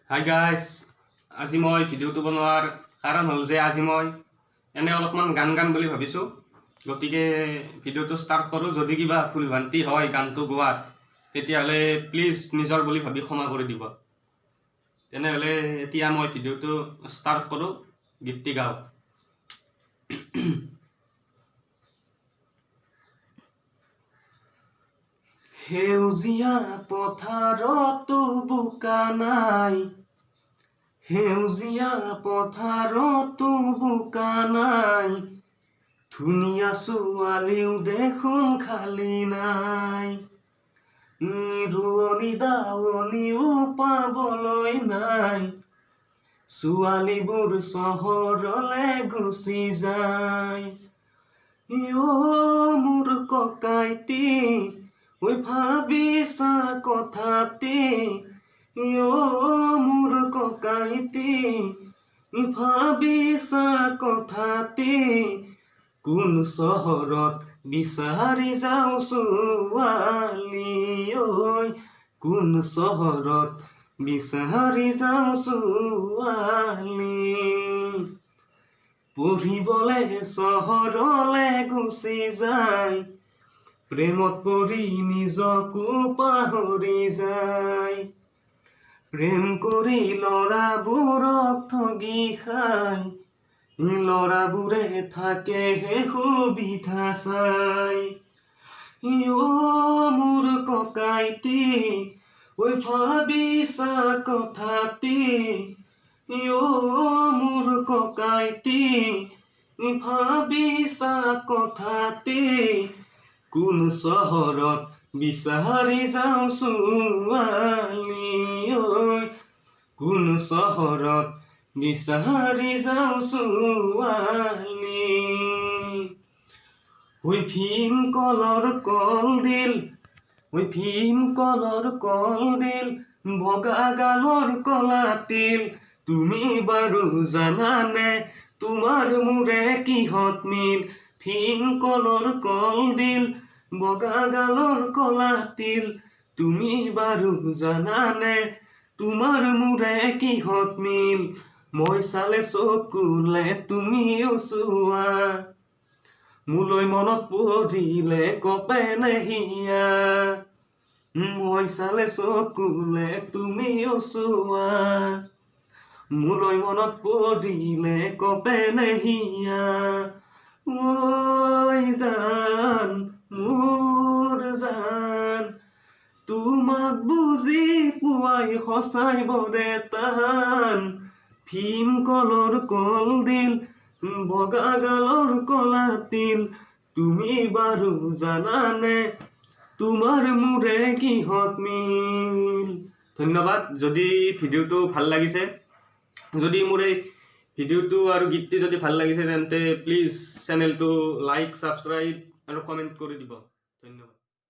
Hi guys, আজি মই ভিডিঅ'টো বনোৱাৰ কাৰণ হ'ল যে আজি মই এনে অলপমান গান গাম বুলি ভাবিছোঁ। গতিকে ভিডিঅ'টো ষ্টাৰ্ট কৰোঁ। যদি কিবা ভুল ভ্ৰান্তি হয় গানটো গোৱাত, তেতিয়াহ'লে প্লিজ নিজৰ বুলি ভাবি ক্ষমা কৰি দিব। তেনেহ'লে এতিয়া মই ভিডিঅ'টো ষ্টাৰ্ট কৰোঁ, গীতটি গাওঁ। সেউজীয়া পথাৰতো বোকা নাই, সেউজীয়া পথাৰতো বোকা নাই, ধুনীয়া ছোৱালীও দেখোন খালী নাই, ৰোৱনী দাৱনীও পাবলৈ নাই, ছোৱালীবোৰ চহৰলে গুচি যায়। মোৰ ককাইটি ঐ ভাবিছা কথাটি, মোৰ ককাইটি ভাবিছা কথাটি, কোন চহৰত বিচাৰি যাওঁ ছোৱালী, কোন চহৰত বিচাৰি যাওঁ ছোৱালী, পঢ়িবলে চহৰলে গুচি যায়, প্ৰেমত পৰি নিজকো পাহৰি যায়, প্ৰেম কৰি ল'ৰাবোৰক ঠগি খায়, ল'ৰাবোৰে থাকে হে সুবিধা চাই। মোৰ ককাইটি ঐ ভাবিছা কথাটি, মোৰ ককাইটি ভাবিছা কথাটি, কোন চহৰত বিচাৰি যাওঁ ছোৱালী, কোন চহৰত বিচাৰি যাওঁ ছোৱালী, ভীম কলৰ কলডিল, ভীম কলৰ কলডিল, বগা গালৰ কলা তিল, তুমি বাৰু জানানে তোমাৰ মোৰে কিহত মিল, ভীম কলৰ কলডিল, বগা গালৰ কলা তিল, তুমি বাৰু জানানে তোমাৰ মোৰে কিহত মিল, মই চালে চকুলে তুমিও চোৱা, মোলৈ মনত পৰিলে কপে নেহিয়া, মই চালে চকুলে তুমিও চোৱা, মোলৈ মনত পৰিলে কপে নেহিয়া, জান মোৰ জান, তোমাক বুজি পোৱাই সঁচাই বৰে টান, ভীম কলৰ কলডিল, বগা গালৰ কলা তিল, তুমি বাৰু জানানে তোমাৰ মোৰে কিহত মিল। ধন্যবাদ। যদি ভিডিঅ'টো ভাল লাগিছে, যদি মোৰ এই ভিডিঅ'টো আৰু গীতটি যদি ভাল লাগিছে, তেন্তে প্লিজ চেনেলটো লাইক, ছাবস্ক্ৰাইব আৰু কমেণ্ট কৰি দিব। ধন্যবাদ।